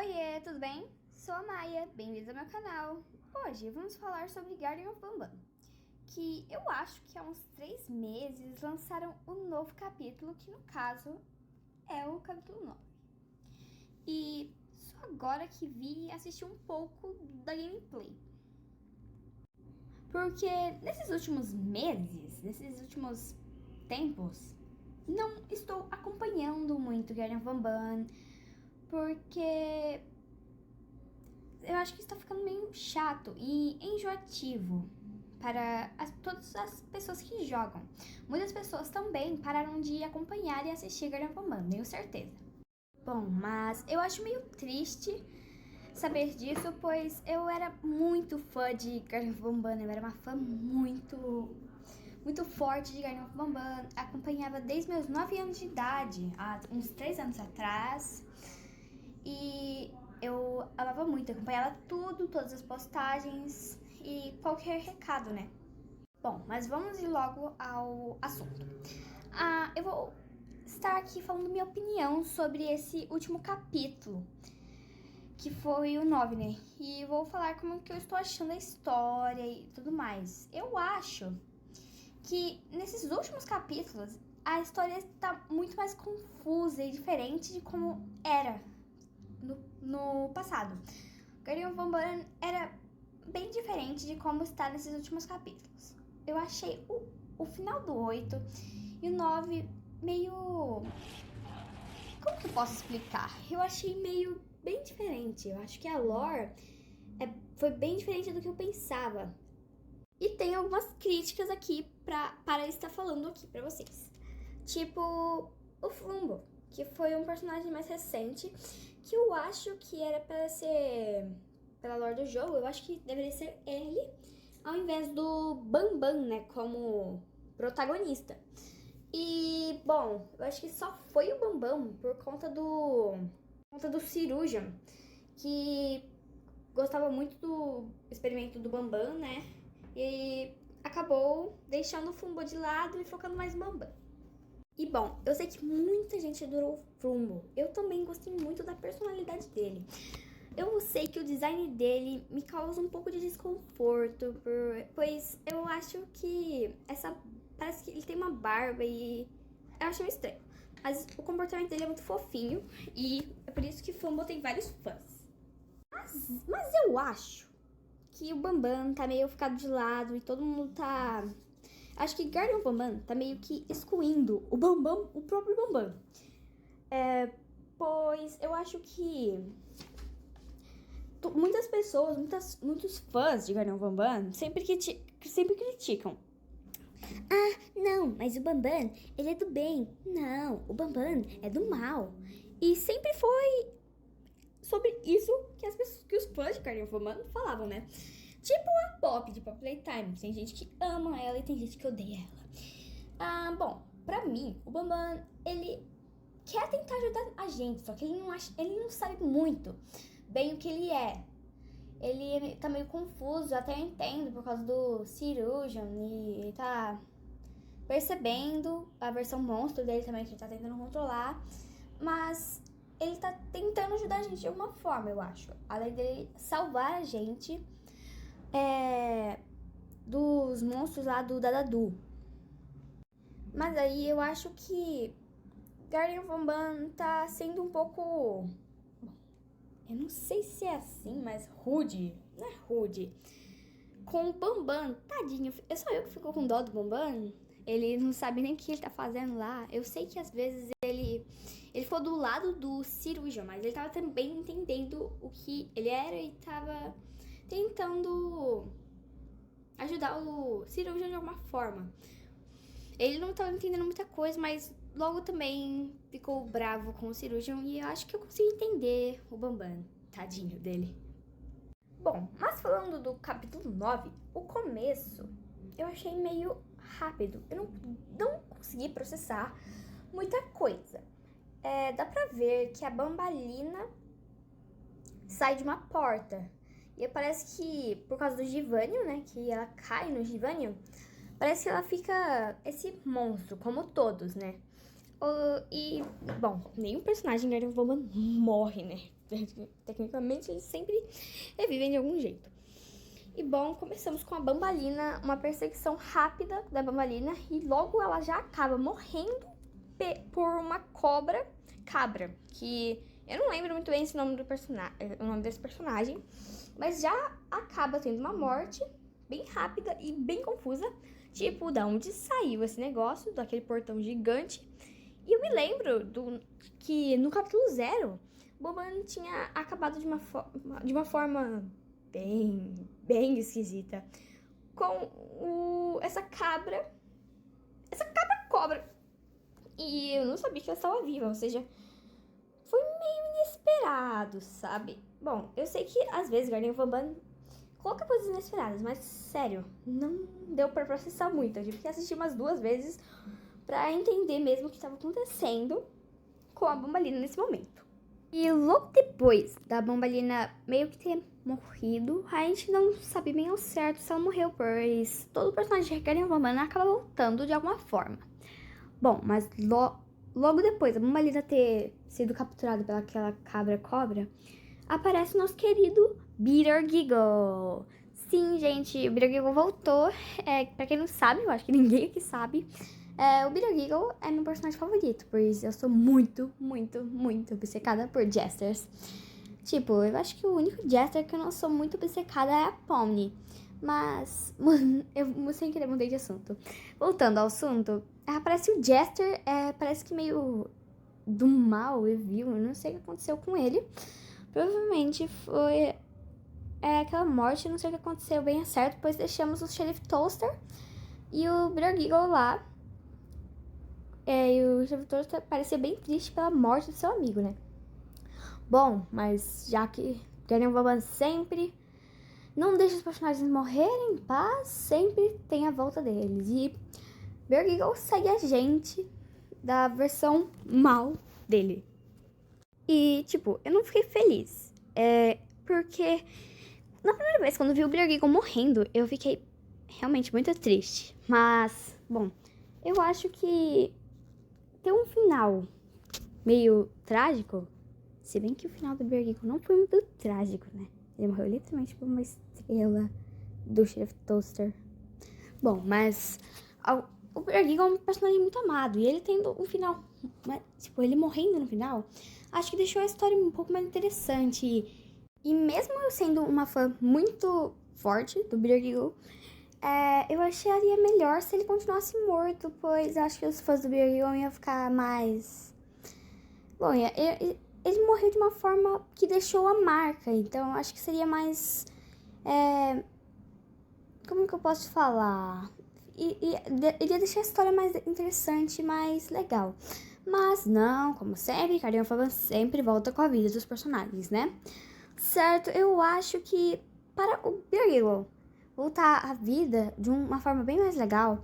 Oiê, tudo bem? Sou a Maia, bem-vindos ao meu canal. Hoje vamos falar sobre Garden of Banban, que eu acho que há uns 3 meses lançaram um novo capítulo, que no caso é o capítulo 9. E só agora que vi e assisti um pouco da gameplay. Porque nesses últimos meses, nesses últimos tempos, não estou acompanhando muito Garden of Banban, porque eu acho que está ficando meio chato e enjoativo para todas as pessoas que jogam. Muitas pessoas também pararam de acompanhar e assistir Garden of Banban, tenho certeza. Bom, mas eu acho meio triste saber disso, pois eu era muito fã de Garden of Banban, eu era uma fã muito forte de Garden of Banban, acompanhava desde meus 9 anos de idade, há uns 3 anos atrás, e eu amava muito, acompanhava tudo, todas as postagens e qualquer recado, né? Bom, mas vamos ir logo ao assunto. Eu vou estar aqui falando minha opinião sobre esse último capítulo, que foi o 9, né? E vou falar como que eu estou achando a história e tudo mais. Eu acho que nesses últimos capítulos a história está muito mais confusa e diferente de como era no passado. Garden of Banban era bem diferente de como está nesses últimos capítulos. Eu achei o final do 8 e o 9 meio... Como que eu posso explicar? Eu achei meio bem diferente. Eu acho que a lore foi bem diferente do que eu pensava. E tem algumas críticas aqui para estar falando aqui para vocês. Tipo, o Flumbo, que foi um personagem mais recente, que eu acho que era para ser, pela lore do jogo, eu acho que deveria ser ele, ao invés do Banban, né, como protagonista. E, bom, eu acho que só foi o Banban por conta do Cirurgian, que gostava muito do experimento do Banban, né, e acabou deixando o Flumbo de lado e focando mais no Banban. E bom, eu sei que muita gente adorou o Flumbo. Eu também gostei muito da personalidade dele. Eu sei que o design dele me causa um pouco de desconforto, pois eu acho que parece que ele tem uma barba e eu acho meio estranho. Mas o comportamento dele é muito fofinho e é por isso que o Flumbo tem vários fãs. Mas eu acho que o Banban tá meio ficado de lado e todo mundo tá... Acho que Garden of Banban tá meio que excluindo o Banban, o próprio Banban. Pois eu acho que muitas pessoas, muitos fãs de Garden of Banban sempre criticam. Ah, não, mas o Banban, ele é do bem. Não, o Banban é do mal. E sempre foi sobre isso que os fãs de Garden of Banban falavam, né? Tipo a Pop, de Pop Playtime. Tem gente que ama ela e tem gente que odeia ela. Bom, pra mim, o Banban, ele quer tentar ajudar a gente, só que ele não sabe muito bem o que ele é. Ele tá meio confuso, até eu entendo, por causa do Cirurgian, e ele tá percebendo a versão monstro dele também, que ele tá tentando controlar, mas ele tá tentando ajudar a gente de alguma forma, eu acho. Além dele salvar a gente dos monstros lá do Dadadu. Mas aí eu acho que Garden of Banban tá sendo um pouco... Bom, eu não sei se é assim, mas rude. Não é rude. Com o Banban, tadinho. É só eu que fico com dó do Banban. Ele não sabe nem o que ele tá fazendo lá. Eu sei que às vezes ele ficou do lado do Cirurgião, mas ele tava também entendendo o que ele era e tava tentando ajudar o Cirurgião de alguma forma. Ele não tava entendendo muita coisa, mas logo também ficou bravo com o Cirurgião e eu acho que eu consegui entender o Banban, tadinho dele. Bom, mas falando do capítulo 9, o começo eu achei meio rápido. Eu não consegui processar muita coisa. Dá pra ver que a Bambalina sai de uma porta. E parece que, por causa do Givânio, né, que ela cai no Givânio, parece que ela fica esse monstro, como todos, né? E, bom, nenhum personagem em Garden of Banban morre, né? Tecnicamente, eles sempre revivem de algum jeito. E bom, começamos com a Bambalina, uma perseguição rápida da Bambalina, e logo ela já acaba morrendo por uma cabra, que eu não lembro muito bem o nome desse personagem, mas já acaba tendo uma morte bem rápida e bem confusa, tipo, da onde saiu esse negócio, daquele portão gigante. E eu me lembro que no capítulo 0, Boban tinha acabado de uma forma bem esquisita, com essa cabra cobra. E eu não sabia que ela estava viva, ou seja, foi meio inesperado, sabe? Bom, eu sei que às vezes Guardian Vamban coloca coisas inesperadas, mas sério, não deu pra processar muito. Eu tive que assistir umas 2 vezes pra entender mesmo o que estava acontecendo com a Bambalina nesse momento. E logo depois da Bambalina meio que ter morrido, a gente não sabe bem ao certo se ela morreu, pois todo personagem de Guardian Vamban acaba voltando de alguma forma. Bom, mas logo depois da Bambalina ter sido capturada pelaquela cabra, aparece o nosso querido Bitter Giggle. Sim, gente, o Bitter Giggle voltou. Pra quem não sabe, eu acho que ninguém aqui sabe, o Bitter Giggle é meu personagem favorito, pois eu sou muito obcecada por Jesters. Tipo, eu acho que o único Jester que eu não sou muito obcecada é a Pomni. Mas, eu sem querer mudei de assunto. Voltando ao assunto, aparece o Jester, parece que meio do mal, evil, eu não sei o que aconteceu com ele. Provavelmente foi aquela morte, não sei o que aconteceu bem certo, pois deixamos o Sheriff Toaster e o Bitter Giggle lá. E o Sheriff Toaster parecia bem triste pela morte do seu amigo, né? Bom, mas já que Guardian Vamban sempre não deixa os personagens morrerem em paz, sempre tem a volta deles. E Bitter Giggle segue a gente da versão mal dele. E, tipo, eu não fiquei feliz. Porque na primeira vez, quando vi o Bitter Giggle morrendo, eu fiquei realmente muito triste. Mas, bom, eu acho que ter um final meio trágico, se bem que o final do Bitter Giggle não foi muito trágico, né? Ele morreu literalmente por uma estrela do Sheriff Toaster. Bom, mas o Bitter Giggle é um personagem muito amado. E ele tendo um final, tipo, ele morrendo no final, acho que deixou a história um pouco mais interessante. E mesmo eu sendo uma fã muito forte do Bitter Giggle, eu acharia melhor se ele continuasse morto, pois eu acho que os fãs do Bitter Giggle iam ficar mais... Bom, ele morreu de uma forma que deixou a marca, então eu acho que seria mais... Como que eu posso falar? Iria deixar a história mais interessante, mais legal. Mas não, como sempre, Guardian Vamban sempre volta com a vida dos personagens, né? Certo, eu acho que para o Bitter Giggle voltar à vida de uma forma bem mais legal,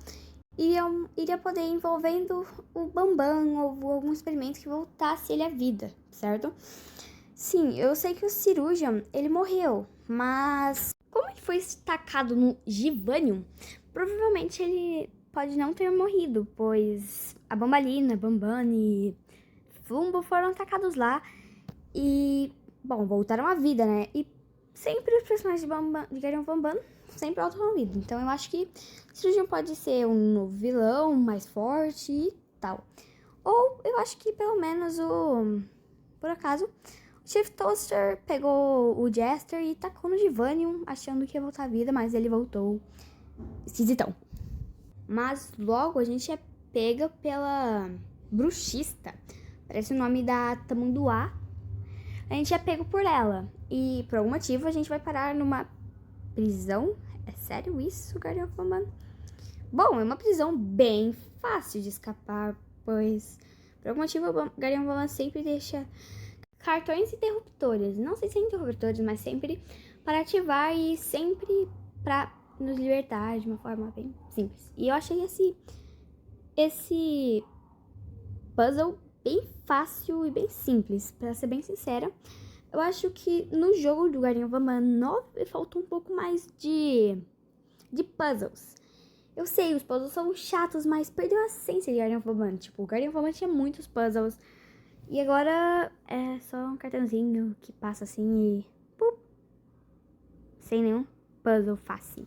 iria poder ir envolvendo o Bambam ou algum experimento que voltasse ele à vida, certo? Sim, eu sei que o Cirurgian, ele morreu, mas como ele foi estacado no Givanium, provavelmente ele pode não ter morrido, pois a Bambalina, Bamban e Flumbo foram atacados lá e, bom, voltaram à vida, né? E sempre os personagens de Guardian Vamban sempre voltam à vida. Então eu acho que Cirurgian pode ser um novo vilão, mais forte e tal. Ou eu acho que pelo menos por acaso, o Chief Toaster pegou o Jester e tacou no Givanium, achando que ia voltar à vida, mas ele voltou esquisitão. Mas logo a gente é pega pela bruxista. Parece o nome da Tamanduá. A gente é pego por ela. E por algum motivo a gente vai parar numa prisão. É sério isso, Guardian Vamban? Bom, é uma prisão bem fácil de escapar, pois por algum motivo o Guardian Vamban sempre deixa cartões interruptores. Não sei se é interruptores, mas sempre para ativar e sempre para nos libertar de uma forma bem simples. E eu achei esse puzzle bem fácil e bem simples, pra ser bem sincera. Eu acho que no jogo do Guardian Vamban 9 faltou um pouco mais de puzzles. Eu sei, os puzzles são chatos, mas perdeu a essência de Guardian Vamban. Tipo, o Guardian Vamban tinha muitos puzzles E agora é só um cartãozinho que passa assim e... Pup, sem nenhum puzzle fácil.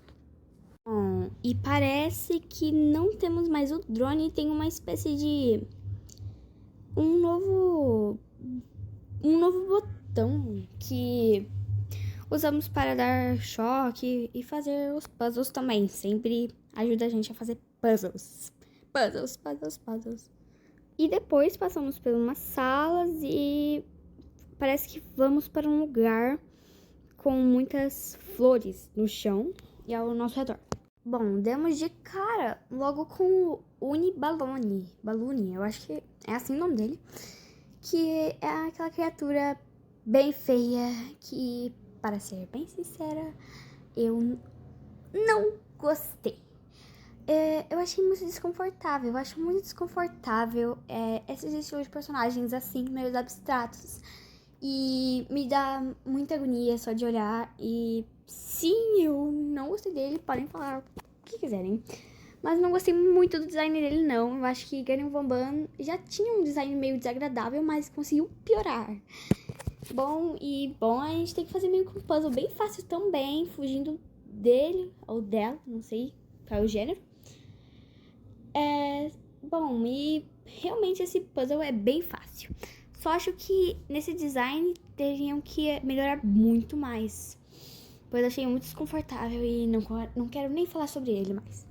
Bom, e parece que não temos mais o drone, tem uma espécie de... Um novo botão que usamos para dar choque e fazer os puzzles também. Sempre ajuda a gente a fazer puzzles. Puzzles. E depois passamos por umas salas e parece que vamos para um lugar com muitas flores no chão e ao nosso redor. Bom, demos de cara logo com o Balloon, eu acho que é assim o nome dele, que é aquela criatura bem feia que, para ser bem sincera, eu não gostei. Eu achei muito desconfortável, eu acho muito desconfortável esses estilos de personagens assim, meio abstratos. E me dá muita agonia só de olhar. E sim, eu não gostei dele, podem falar o que quiserem. Mas não gostei muito do design dele, não. Eu acho que Garen Vamban já tinha um design meio desagradável, mas conseguiu piorar. Bom, a gente tem que fazer meio que um puzzle bem fácil também, fugindo dele ou dela, não sei qual é o gênero. Bom, e realmente esse puzzle é bem fácil. Só acho que nesse design teriam que melhorar muito mais, pois achei muito desconfortável e não quero nem falar sobre ele mais.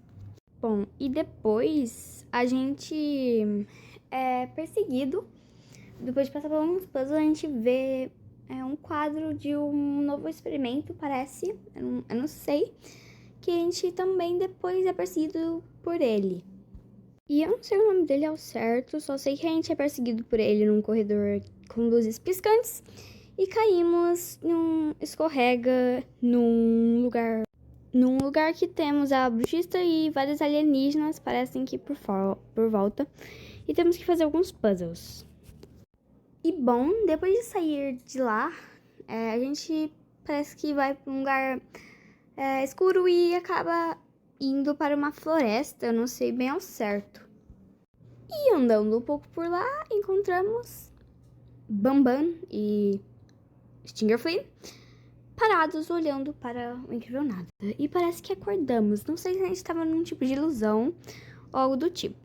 Bom, e depois a gente é perseguido. Depois de passar por alguns puzzles, a gente vê um quadro de um novo experimento, parece. Eu não sei. Que a gente também depois é perseguido por ele. E eu não sei o nome dele ao certo, só sei que a gente é perseguido por ele num corredor com luzes piscantes e caímos num escorrega num lugar que temos a bruxista e vários alienígenas, parecem que por volta, e temos que fazer alguns puzzles. E bom, depois de sair de lá, a gente parece que vai para um lugar escuro e acaba indo para uma floresta, eu não sei bem ao certo. E andando um pouco por lá, encontramos Bambam e Stinger Flynn parados olhando para o incrível nada. E parece que acordamos, não sei se a gente estava num tipo de ilusão ou algo do tipo.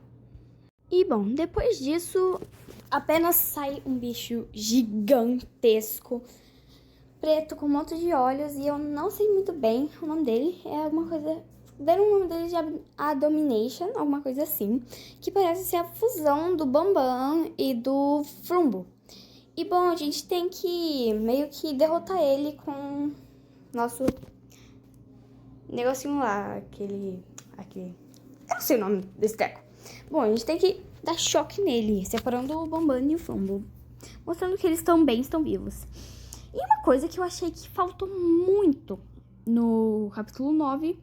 E bom, depois disso, apenas sai um bicho gigantesco, preto, com um monte de olhos, e eu não sei muito bem o nome dele, é alguma coisa... Deram o nome dele de Abomination, alguma coisa assim, que parece ser a fusão do Bambam e do Frumbo. E bom, a gente tem que meio que derrotar ele com nosso negocinho lá, aquele... Eu não sei o nome desse treco. Bom, a gente tem que dar choque nele, separando o Bambam e o Frumbo, mostrando que eles estão bem, estão vivos. E uma coisa que eu achei que faltou muito no capítulo 9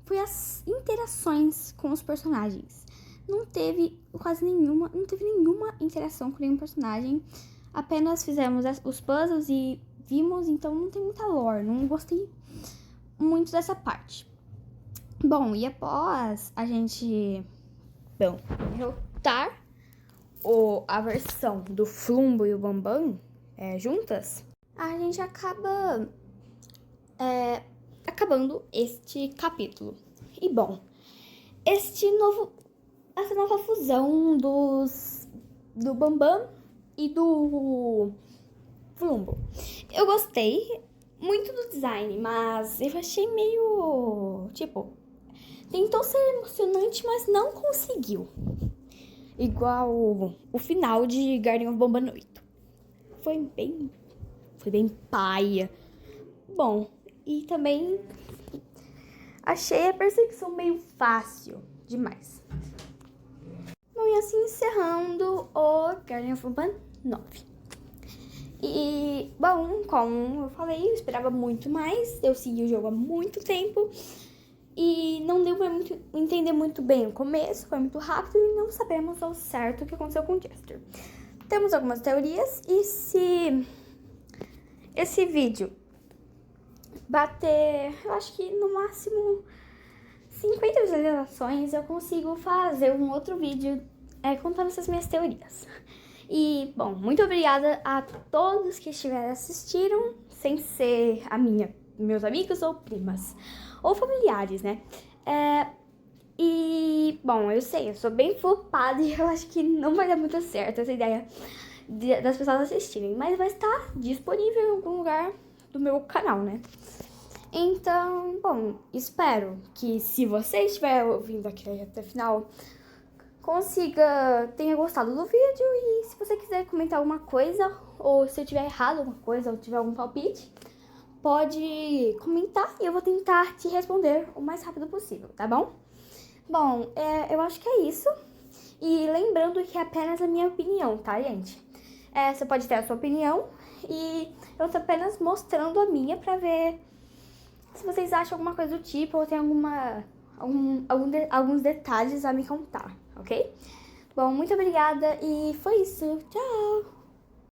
foi as interações com os personagens. Não teve nenhuma interação com nenhum personagem. Apenas fizemos os puzzles e vimos, então não tem muita lore. Não gostei muito dessa parte. Bom, e após a gente derrotar a versão do Flumbo e o Bambam juntas, a gente acaba acabando este capítulo. E bom, essa nova fusão do Bambam e do Flumbo. Eu gostei muito do design, mas eu achei meio... tentou ser emocionante, mas não conseguiu. Igual o final de Guardian of Bambam 8. Foi bem paia. Bom, e também achei a perseguição meio fácil demais. Bom, e assim encerrando o Guardian of Bambam 9. E, bom, como eu falei, eu esperava muito mais. Eu segui o jogo há muito tempo. E não deu pra entender muito bem o começo, foi muito rápido e não sabemos ao certo o que aconteceu com o Jester. Temos algumas teorias e se esse vídeo bater, eu acho que no máximo 50 visualizações, eu consigo fazer um outro vídeo contando essas minhas teorias. E, bom, muito obrigada a todos que estiveram assistindo, sem ser meus amigos ou primas, ou familiares, né? E, bom, eu sei, eu sou bem flopada e eu acho que não vai dar muito certo essa ideia das pessoas assistirem, mas vai estar disponível em algum lugar do meu canal, né? Então, bom, espero que se você estiver ouvindo aqui até o final, tenha gostado do vídeo, e se você quiser comentar alguma coisa, ou se eu tiver errado alguma coisa, ou tiver algum palpite, pode comentar e eu vou tentar te responder o mais rápido possível, tá bom? Bom, eu acho que é isso. E lembrando que é apenas a minha opinião, tá, gente? Você pode ter a sua opinião e eu tô apenas mostrando a minha pra ver se vocês acham alguma coisa do tipo ou tem alguns detalhes a me contar, ok? Bom, muito obrigada e foi isso. Tchau!